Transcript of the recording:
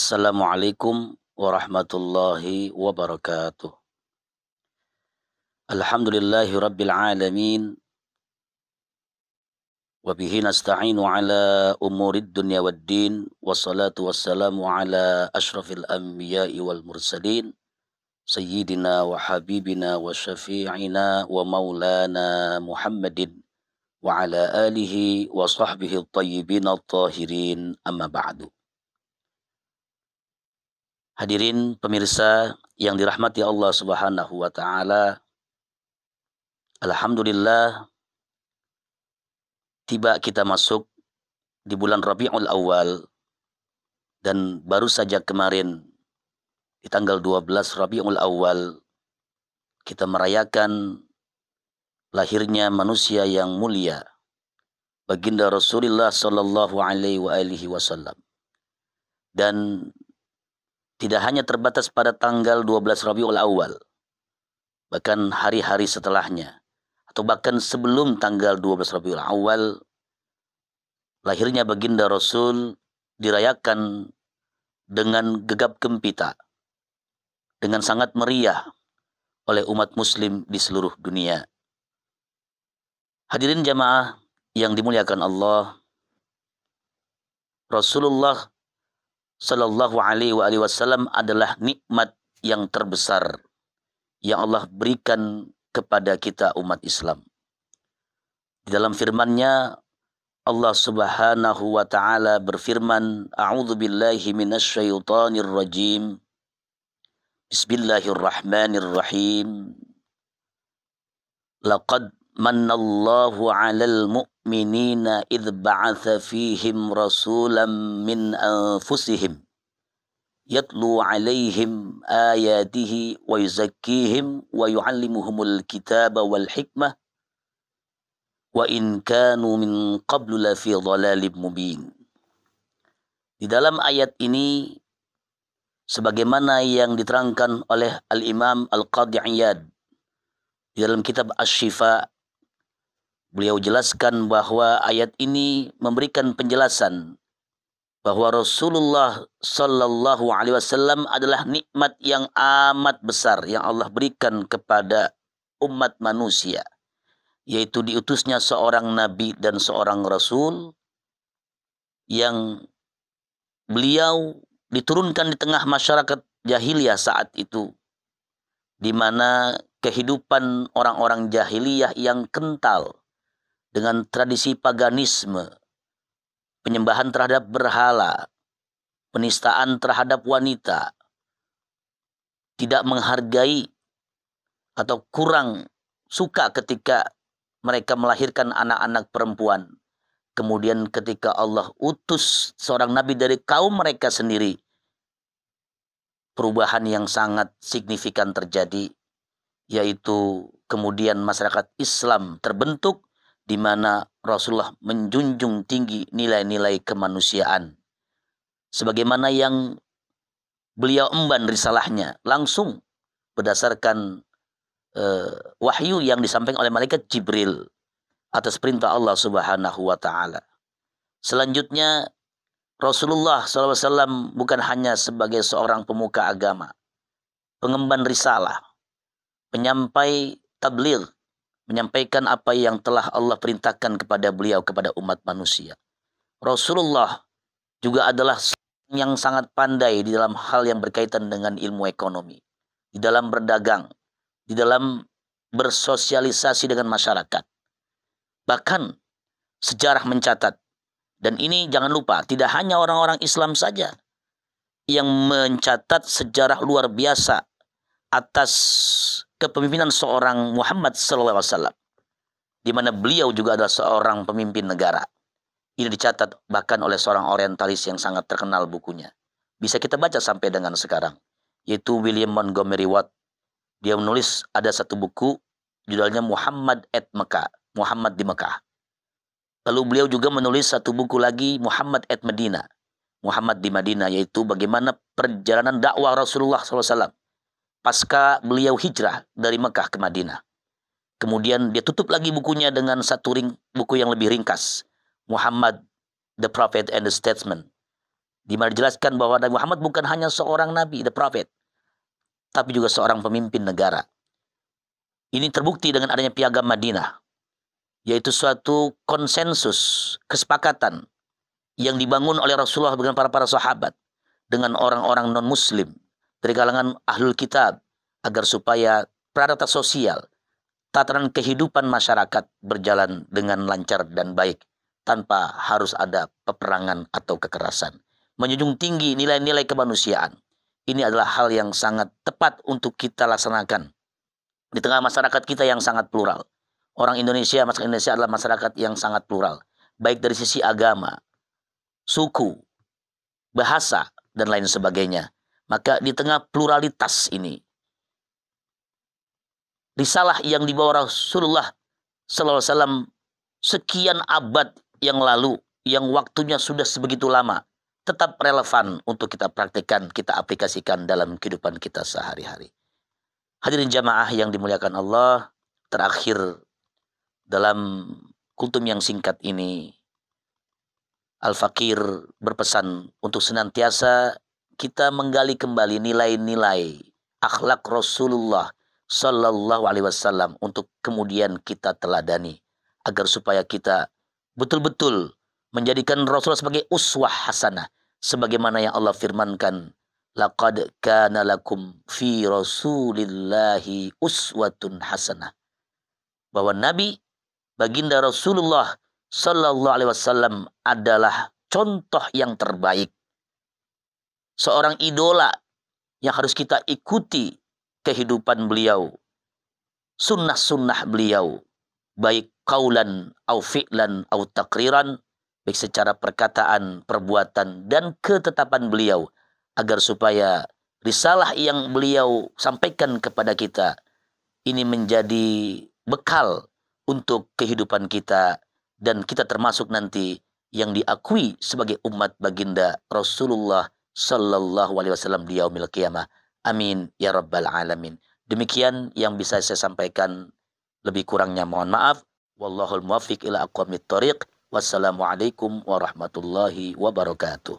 Assalamualaikum warahmatullahi wabarakatuh. Alhamdulillahi rabbil alamin. Wabihi nasta'inu ala umurid dunya waddin. Wassalatu wassalamu ala ashrafil anbiya'i wal mursalin. Sayyidina wa habibina wa syafi'ina wa maulana Muhammadin. Wa ala alihi wa sahbihi at-tayyibin at-tahirin, amma ba'du. Hadirin pemirsa yang dirahmati Allah Subhanahu wa taala, alhamdulillah tiba kita masuk di bulan Rabiul Awal, dan baru saja kemarin di tanggal 12 Rabiul Awal kita merayakan lahirnya manusia yang mulia, baginda Rasulullah sallallahu alaihi wasallam. Dan tidak hanya terbatas pada tanggal 12 Rabiul Awal, bahkan hari-hari setelahnya, atau bahkan sebelum tanggal 12 Rabiul Awal, lahirnya baginda Rasul dirayakan dengan gegap gempita, dengan sangat meriah oleh umat muslim di seluruh dunia. Hadirin jamaah yang dimuliakan Allah, Rasulullah Sallallahu alaihi wasallam adalah nikmat yang terbesar yang Allah berikan kepada kita umat Islam. Di dalam firman-Nya Allah Subhanahu wa taala berfirman, A'udzu billahi minasy syaithanir rajim. Bismillahirrahmanirrahim. Laqad manallahu 'alal mu'minina idh ba'atsa fihim rasulan min anfusihim yatlu 'alaihim ayatihi wa yuzakkihim wa yu'allimuhumul kitaba wal hikmah wa in kanu min qablu lafi dhalalin mubin. Di dalam ayat ini, sebagaimana yang diterangkan oleh Al-Imam Al-Qadhi Iyad di dalam kitab Asy-Syifa, beliau jelaskan bahwa ayat ini memberikan penjelasan bahwa Rasulullah Sallallahu Alaihi Wasallam adalah nikmat yang amat besar yang Allah berikan kepada umat manusia, yaitu diutusnya seorang nabi dan seorang rasul yang beliau diturunkan di tengah masyarakat jahiliyah saat itu, di mana kehidupan orang-orang jahiliyah yang kental dengan tradisi paganisme, penyembahan terhadap berhala, penistaan terhadap wanita, tidak menghargai atau kurang suka ketika mereka melahirkan anak-anak perempuan. Kemudian ketika Allah utus seorang nabi dari kaum mereka sendiri, perubahan yang sangat signifikan terjadi, yaitu kemudian masyarakat Islam terbentuk, di mana Rasulullah menjunjung tinggi nilai-nilai kemanusiaan. Sebagaimana yang beliau emban risalahnya langsung berdasarkan wahyu yang disampaikan oleh malaikat Jibril atas perintah Allah Subhanahu wa taala. Selanjutnya, Rasulullah SAW bukan hanya sebagai seorang pemuka agama, pengemban risalah, penyampai tabligh, menyampaikan apa yang telah Allah perintahkan kepada beliau, kepada umat manusia. Rasulullah juga adalah yang sangat pandai di dalam hal yang berkaitan dengan ilmu ekonomi, di dalam berdagang, di dalam bersosialisasi dengan masyarakat. Bahkan sejarah mencatat, dan ini jangan lupa, tidak hanya orang-orang Islam saja yang mencatat sejarah luar biasa atas kepemimpinan seorang Muhammad SAW, di mana beliau juga adalah seorang pemimpin negara. Ini dicatat bahkan oleh seorang orientalis yang sangat terkenal bukunya. Bisa kita baca sampai dengan sekarang, yaitu William Montgomery Watt. Dia menulis ada satu buku judulnya Muhammad at Mekah, Muhammad di Mekah. Lalu beliau juga menulis satu buku lagi, Muhammad at Medina, Muhammad di Madinah, yaitu bagaimana perjalanan dakwah Rasulullah SAW pasca beliau hijrah dari Mekah ke Madinah. Kemudian dia tutup lagi bukunya dengan satu buku yang lebih ringkas, Muhammad the Prophet and the Statesman, di mana dijelaskan bahwa Nabi Muhammad bukan hanya seorang nabi, the prophet, tapi juga seorang pemimpin negara. Ini terbukti dengan adanya Piagam Madinah, yaitu suatu konsensus, kesepakatan yang dibangun oleh Rasulullah dengan para sahabat, dengan orang-orang non-muslim, dari kalangan ahlul kitab, agar supaya tata sosial, tatanan kehidupan masyarakat berjalan dengan lancar dan baik, tanpa harus ada peperangan atau kekerasan. Menjunjung tinggi nilai-nilai kemanusiaan. Ini adalah hal yang sangat tepat untuk kita laksanakan di tengah masyarakat kita yang sangat plural. Masyarakat Indonesia adalah masyarakat yang sangat plural, baik dari sisi agama, suku, bahasa, dan lain sebagainya. Maka di tengah pluralitas ini, risalah yang dibawa Rasulullah SAW sekian abad yang lalu, yang waktunya sudah sebegitu lama, tetap relevan untuk kita praktikkan, kita aplikasikan dalam kehidupan kita sehari-hari. Hadirin jamaah yang dimuliakan Allah, terakhir dalam kultum yang singkat ini, Al-Fakir berpesan untuk senantiasa kita menggali kembali nilai-nilai akhlak Rasulullah Sallallahu Alaihi Wasallam untuk kemudian kita teladani, agar supaya kita betul-betul menjadikan Rasulullah sebagai uswah hasanah, sebagaimana yang Allah firmankan, laqad kana lakum fi Rasulillahi uswatun hasanah, bahwa Nabi baginda Rasulullah Sallallahu Alaihi Wasallam adalah contoh yang terbaik, seorang idola yang harus kita ikuti kehidupan beliau, sunnah-sunnah beliau, baik qaulan au fi'lan au takriran, baik secara perkataan, perbuatan, dan ketetapan beliau, agar supaya risalah yang beliau sampaikan kepada kita ini menjadi bekal untuk kehidupan kita, dan kita termasuk nanti yang diakui sebagai umat baginda Rasulullah Sallallahu Alaihi Wasallam di yaumil qiyamah. Amin ya rabbal alamin. Demikian yang bisa saya sampaikan, lebih kurangnya mohon maaf. Wallahul muwaffiq ila aqwamit thoriq. Wassalamualaikum warahmatullahi wabarakatuh.